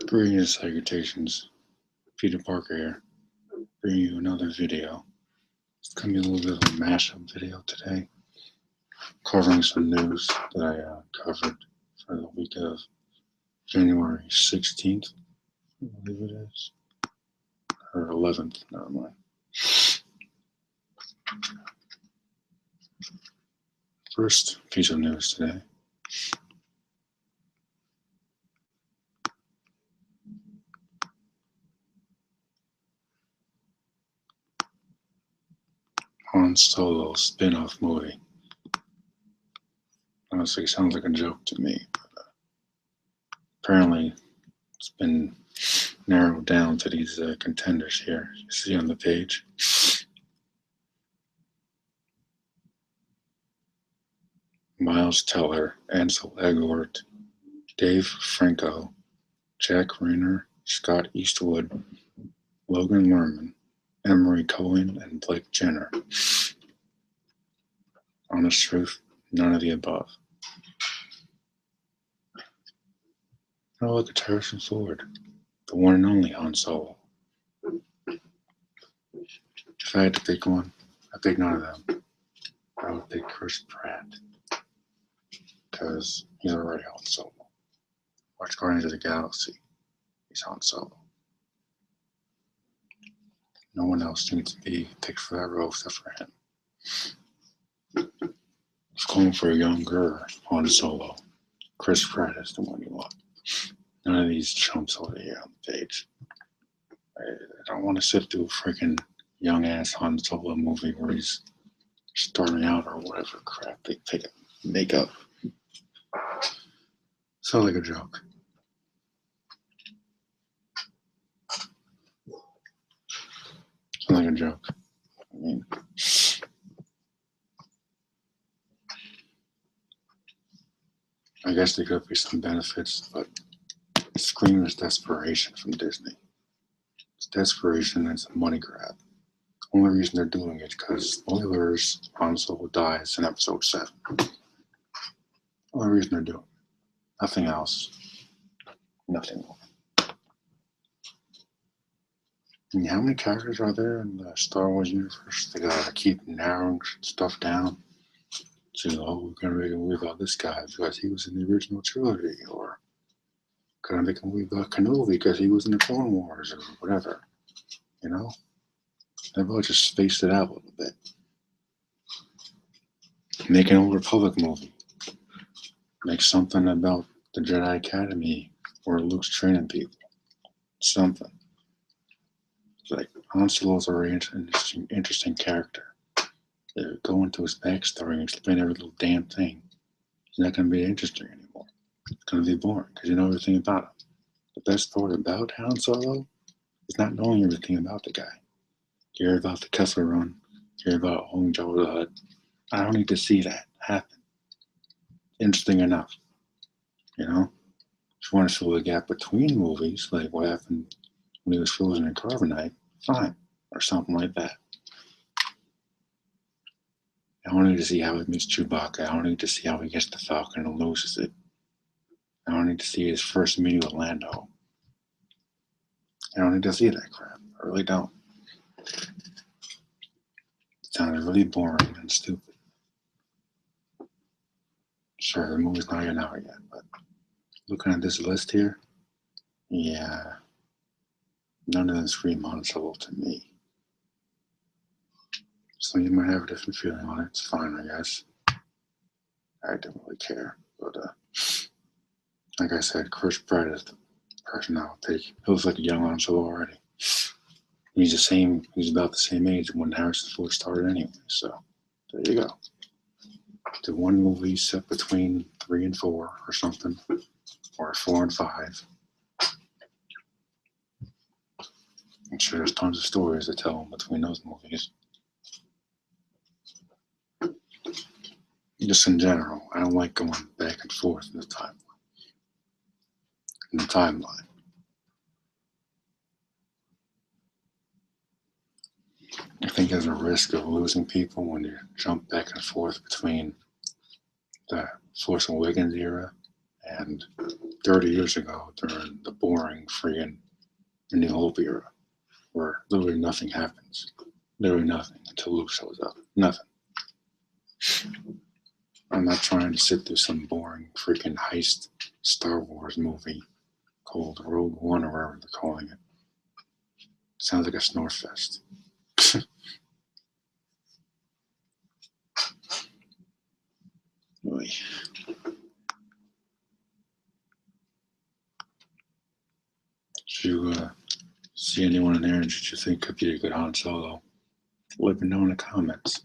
Greetings, salutations. Peter Parker here, bringing you another video. It's going to be a little bit of a mashup video today, covering some news that I covered for the week of January 16th, I believe it is, or 11th, never mind. First piece of news today. Han Solo spin-off movie. Honestly, it sounds like a joke to me, but apparently it's been narrowed down to these contenders here. You see on the page. Miles Teller, Ansel Elgort, Dave Franco, Jack Rayner, Scott Eastwood, Logan Lerman, Emery Cohen, and Blake Jenner. Honest truth, none of the above. Oh, look at Harrison Ford, the one and only Han Solo. If I had to pick one, I'd pick none of them. I would pick Chris Pratt, because he's already Han Solo. Watch Guardians of the Galaxy, he's Han Solo. No one else needs to be picked for that role except for him. It's calling for a younger Han Solo. Chris Pratt is the one you want. None of these chumps over here on the page. I don't want to sit through a freaking young-ass Han Solo movie where he's starting out or whatever crap they make up. Sounds like a joke. Sounds like a joke. I mean, I guess there could be some benefits, but it screams desperation from Disney. It's desperation and it's a money grab. The only reason they're doing it is because, spoilers, Han Solo dies in episode 7. The only reason they're doing it. Nothing else. Nothing more. I mean, how many characters are there in the Star Wars universe? They gotta keep narrowing stuff down. So, we're gonna make a movie about this guy because he was in the original trilogy, or gonna make a movie about Kenobi because he was in the Clone Wars, or whatever. You know? They've all just spaced it out a little bit. Make an Old Republic movie. Make something about the Jedi Academy where Luke's training people. Something. It's like, Han Solo's already an interesting character. They go into his backstory and explain every little damn thing. He's not going to be interesting anymore. It's going to be boring because you know everything about him. The best part about Han Solo is not knowing everything about the guy. You hear about the Kessler Run, you hear about owning Jabba the Hutt. I don't need to see that happen. Interesting enough. You know? If you want to fill the gap between movies, like what happened when he was frozen in carbonite, fine. Or something like that. I don't need to see how he meets Chewbacca. I don't need to see how he gets the Falcon and loses it. I don't need to see his first meeting with Lando. I don't need to see that crap. I really don't. It sounded really boring and stupid. Sure, the movie's not even out yet, but looking at this list here, yeah, none of them scream Han Solo to me. So you might have a different feeling on it. It's fine, I guess. I don't really care. But, like I said, Chris Pratt is the person I would take. He looks like a young Han Solo already. He's about the same age when Harrison Ford started anyway. So, there you go. The one movie set between 3 and 4 or something. Or 4 and 5. I'm sure there's tons of stories to tell between those movies. Just in general, I don't like going back and forth in the timeline. I think there's a risk of losing people when you jump back and forth between the Force Awakens era And 30 years ago, during the boring friggin' New Hope era, where literally nothing happens. Literally nothing until Luke shows up. Nothing. I'm not trying to sit through some boring freaking heist Star Wars movie called Rogue One or whatever they're calling it. Sounds like a snore fest. Did you see anyone in there that you think could be a good Han Solo? Let me know in the comments.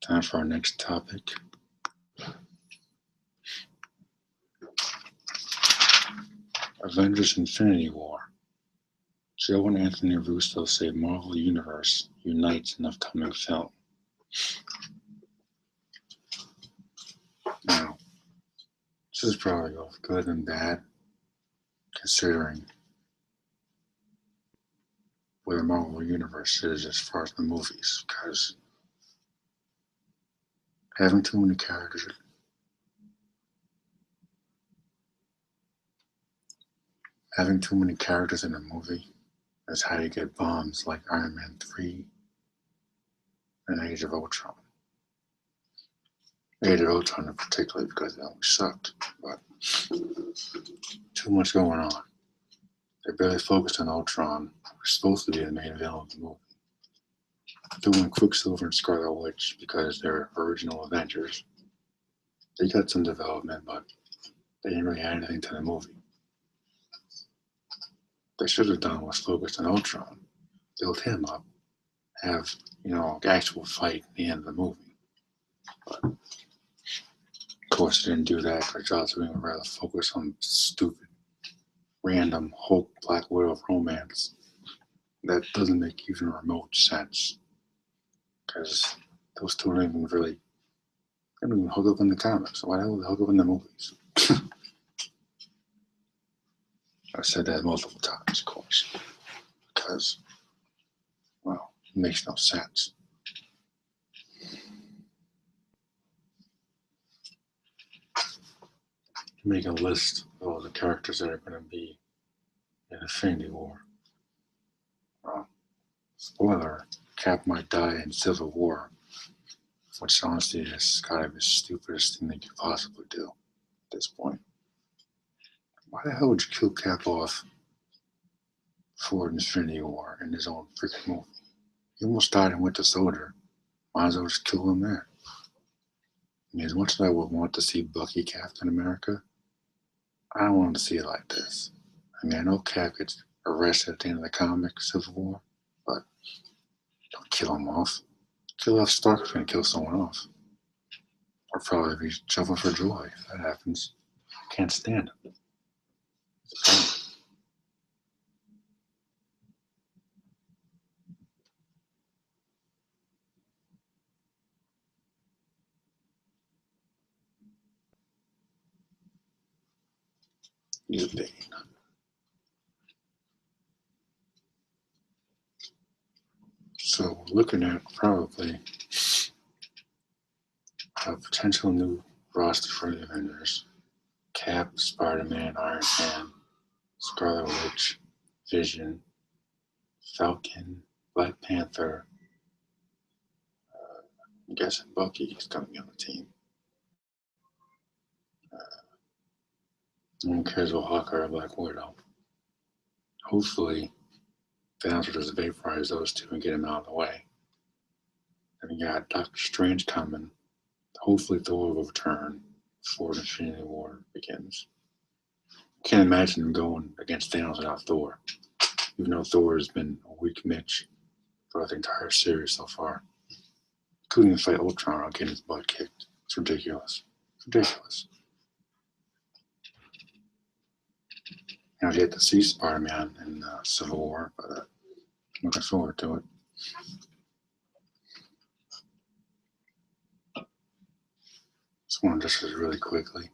Time for our next topic. Avengers Infinity War. Joe and Anthony Russo say Marvel Universe unites in upcoming film. Now, this is probably both good and bad, considering where the Marvel Universe is as far as the movies, because having too many characters in a movie is how you get bombs like Iron Man 3 and Age of Ultron. Age of Ultron in particular because it always sucked, but too much going on. They barely focused on Ultron, who was supposed to be the main villain of the movie. Doing Quicksilver and Scarlet Witch because they're original Avengers. They got some development, but they didn't really add anything to the movie. They should have done was focused on Ultron, build him up, have, actual fight at the end of the movie. But of course they didn't do that because Joss Whedon would rather focus on stupid, random Hulk Black Widow romance. That doesn't make even remote sense. Because those two don't even hook up in the comics. So why the hell would they hook up in the movies? I've said that multiple times, of course. Because, well, it makes no sense. Make a list of all the characters that are going to be in Infinity War. Spoiler, Cap might die in Civil War, which honestly is kind of the stupidest thing they could possibly do at this point. Why the hell would you kill Cap off for Infinity War in his own freaking movie? He almost died in Winter Soldier. Might as well just kill him there. I mean, as much as I would want to see Bucky Captain America, I don't want to see it like this. I mean, I know Cap gets arrested at the end of the comic Civil War, but don't kill him off. Kill off Stark if you're going to kill someone off. Or probably be jumping for joy if that happens. Can't stand it. He's a big. So looking at probably a potential new roster for the Avengers. Cap, SpiderMan, Iron Man, Scarlet Witch, Vision, Falcon, Black Panther. I'm guessing Bucky is going to be on the team. No one cares about Hawkeye or Black Widow. Hopefully, Thanos will just vaporize those two and get them out of the way. Then we got Doctor Strange coming. Hopefully, Thor will return before the Infinity War begins. Can't imagine him going against Thanos without Thor. Even though Thor has been a weak Mitch throughout the entire series so far. Couldn't even fight Ultron without getting his butt kicked. It's ridiculous. It's ridiculous. I've yet to see Spider-Man in Civil War, but I'm looking forward to it. Just want to discuss really quickly.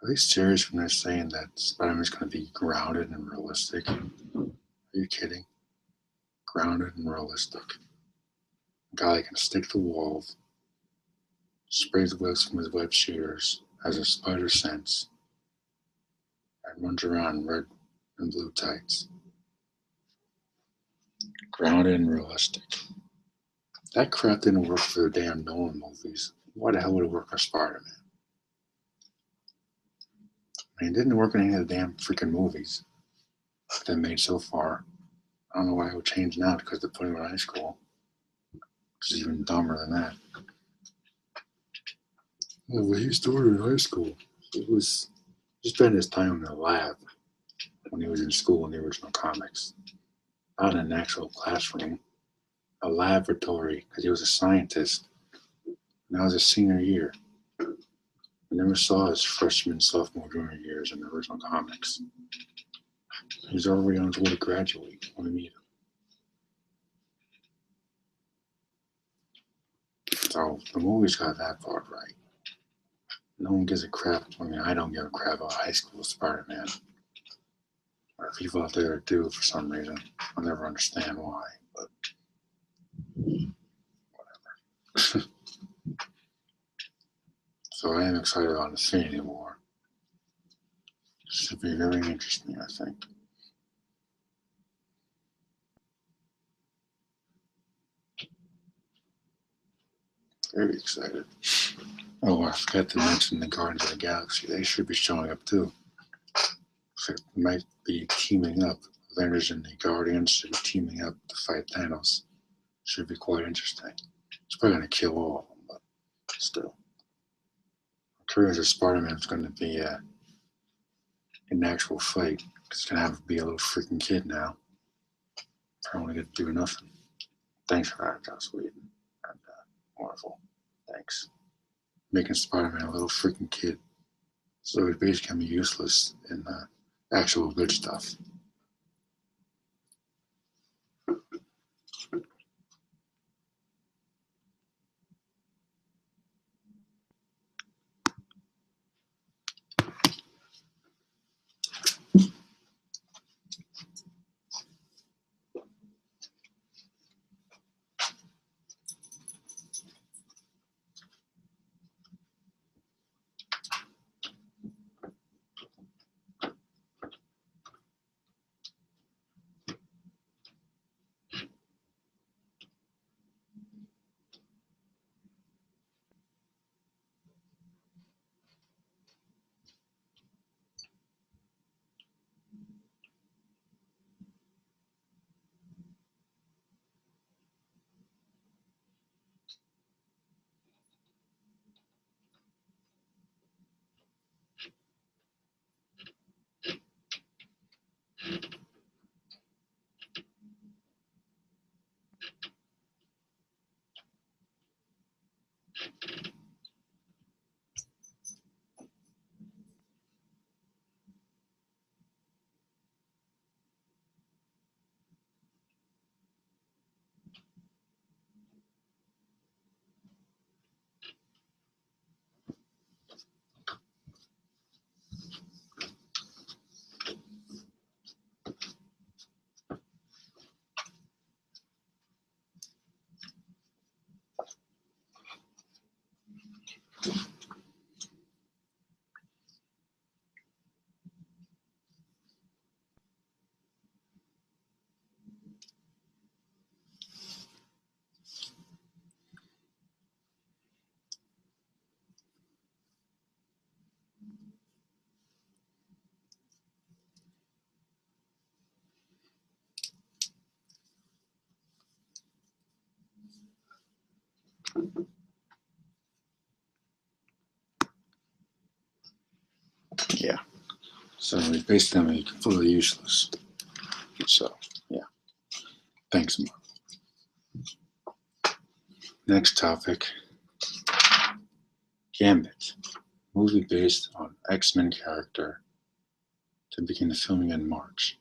Are they serious when they're saying that Spider-Man's going to be grounded and realistic? Are you kidding? Grounded and realistic. A guy that can stick to walls, sprays webs from his web shooters, has a spider sense and runs around in red and blue tights. Grounded and realistic. That crap didn't work for the damn Nolan movies. Why the hell would it work for Spider-Man? I mean, it didn't work in any of the damn freaking movies they've made so far. I don't know why it would change now because they're putting him in high school. Which is even dumber than that. Oh, well, he started in high school. He spent his time in the lab when he was in school in the original comics. Not in an actual classroom. A laboratory, because he was a scientist. And that was his senior year. I never saw his freshman, sophomore, junior years in the original comics. He's already on his way to graduate when we meet him. So the movie's got that part right. No one gives a crap. I mean, I don't give a crap about high school Spider-Man. Or people out there do for some reason. I'll never understand why, but whatever. So I am excited about Infinity War. Should be very interesting, I think. Very excited. Oh, I forgot to mention the Guardians of the Galaxy. They should be showing up too. So it might be teaming up. Avengers and the Guardians should be teaming up to fight Thanos. Should be quite interesting. It's probably going to kill all of them, but still. I'm curious if Spider-Man's going to be an actual fight. Because he's going to be a little freaking kid now. I don't want to get to do nothing. Thanks for that, Joss Whedon. And wonderful. Thanks. Making Spider-Man a little freaking kid. So he's basically going to be useless in actual good stuff. Yeah. So he's basically going to be completely useless. So, yeah. Thanks, Mark. Next topic. Gambit. Movie based on XMen character to begin filming in March.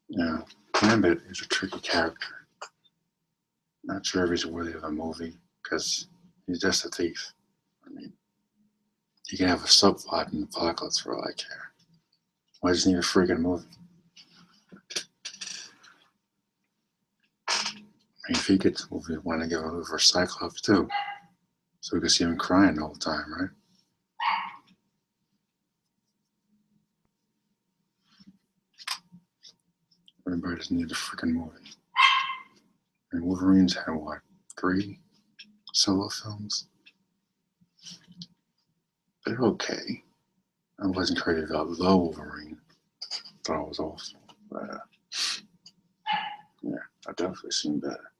Now, Gambit is a tricky character. Not sure if he's worthy of a movie because he's just a thief. I mean, he can have a subplot in Apocalypse for all I care. Why doesn't he need a freaking movie? I mean, if he gets a movie, why not give a movie for Cyclops too? So we could see him crying all the time, right? Everybody just needs a freaking movie. And Wolverine's had what, 3 solo films? They're okay. I wasn't crazy about the Wolverine. Thought it was awful. But yeah, I've definitely seen better.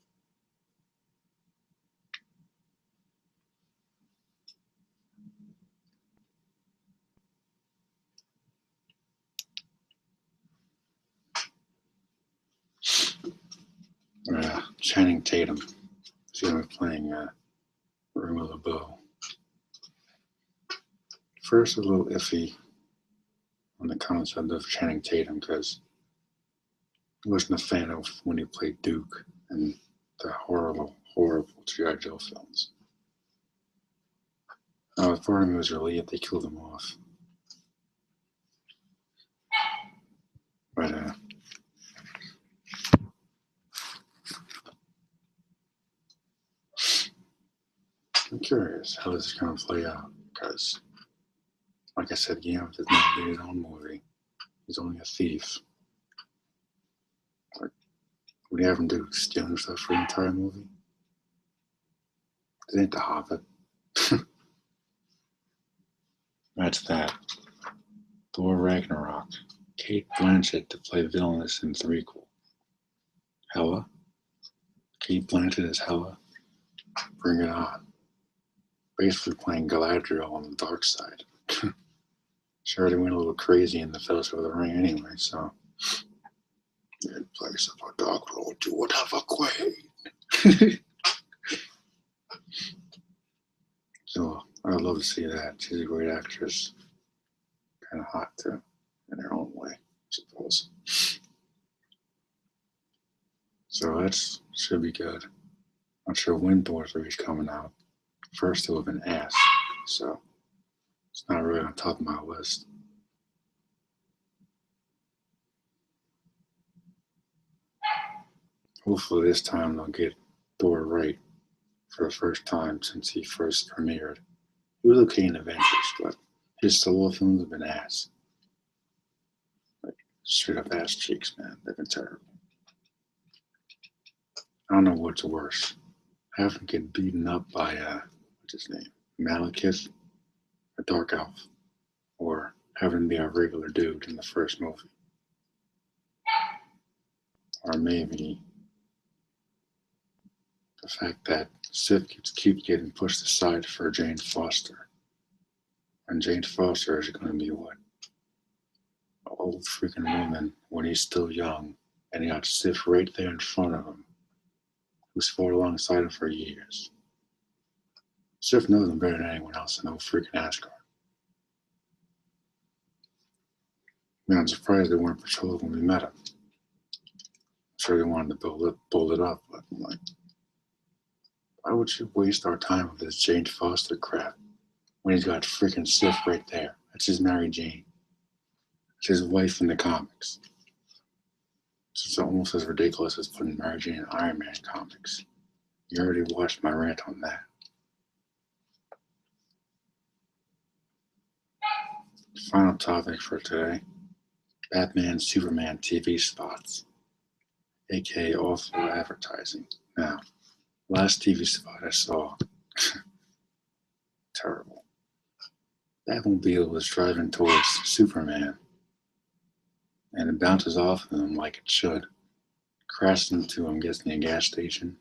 Channing Tatum is going to be playing Room of the Bow. First, a little iffy on the concept of Channing Tatum because I wasn't a fan of when he played Duke in the horrible G.I. Joe films. Part of me was relieved they killed him off. But I'm curious how this is going to play out because, like I said, Gambit does not get his own movie. He's only a thief. Like, what do you have him do? Stealing stuff for the entire movie? It ain't The Hobbit. That's that. Thor Ragnarok. Kate Blanchett to play villainess in threequel. Hela? Kate Blanchett as Hela? Bring it on. Basically playing Galadriel on the dark side. She already went a little crazy in the Fellowship of the Ring anyway, so. In place of a dark lord, you would have a queen. So I'd love to see that. She's a great actress. Kind of hot too, in her own way, I suppose. So that should be good. Not sure when Thor 3 is coming out. First it would have been asked, so it's not really on top of my list. Hopefully this time they'll get Thor right for the first time since he first premiered. He was okay in Avengers, but his solo films have been ass. Like, straight up ass cheeks, man. They've been terrible. I don't know what's worse. Having to get beaten up by, what's his name? Malekith, a dark elf, or having to be a regular dude in the first movie. Or maybe the fact that Sif keeps getting pushed aside for Jane Foster. And Jane Foster is going to be what? An old freaking woman when he's still young, and he got Sif right there in front of him, who's fought alongside him for years. Sif knows him better than anyone else in old freaking Asgard. Man, I'm surprised they weren't patrolled when we met him. I'm sure they wanted to build it up, but I'm like, why would you waste our time with this Jane Foster crap when he's got freaking Sif right there? That's his Mary Jane. It's his wife in the comics. It's almost as ridiculous as putting Mary Jane in Iron Man comics. You already watched my rant on that. Final topic for today. Batman Superman TV spots, aka awful advertising. Now, last TV spot I saw, terrible. Batmobile was driving towards Superman, and it bounces off of him like it should. Crashes into, I'm guessing, a gas station.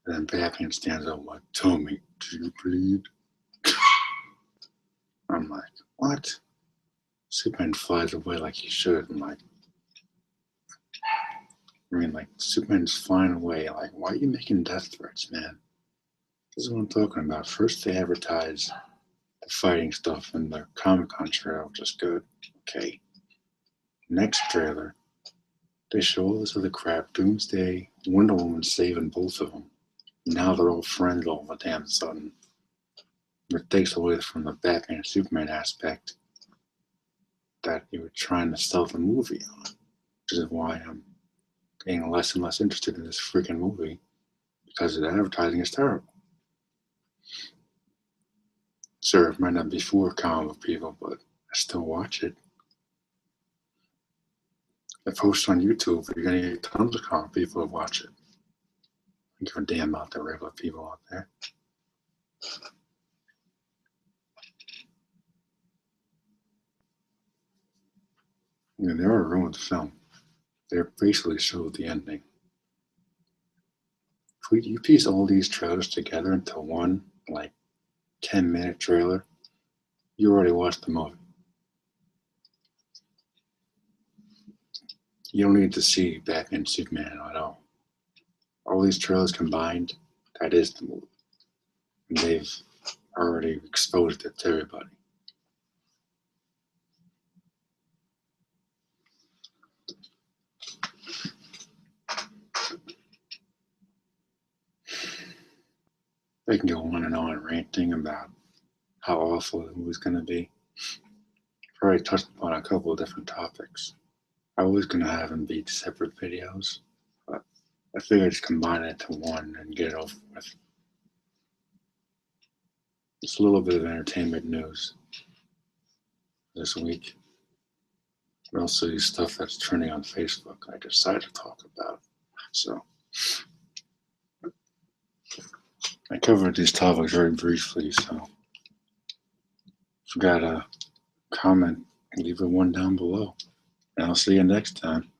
And then Batman stands up like, "Tell me, do you bleed?" I'm like, what? Superman flies away like he should. I'm like, Superman's flying away. Like, why are you making death threats, man? This is what I'm talking about. First, they advertise the fighting stuff in the Comic-Con trailer, which is good. Okay. Next trailer, they show all this other crap. Doomsday, Wonder Woman saving both of them. Now they're all friends all of a damn sudden. It takes away from the Batman Superman aspect that you were trying to sell the movie on, which is why I'm getting less and less interested in this freaking movie because the advertising is terrible. Sure, it might not be for comic book people, but I still watch it. If I post on YouTube, you're gonna get tons of comic people to watch it. I don't give a damn about the regular people out there. I mean, they already ruined the film. They basically showed the ending. If you piece all these trailers together into one, like, 10-minute trailer, you already watched the movie. You don't need to see Batman Superman at all. All these trailers combined, that is the movie. And they've already exposed it to everybody. They can go on ranting about how awful the movie's going to be. I've already touched upon a couple of different topics. I was going to have them be separate videos, but I figured just combine it into one and get it over with. Just a little bit of entertainment news this week. But also stuff that's trending on Facebook I decided to talk about. So I covered these topics very briefly, so if you got a comment, leave it one down below. And I'll see you next time.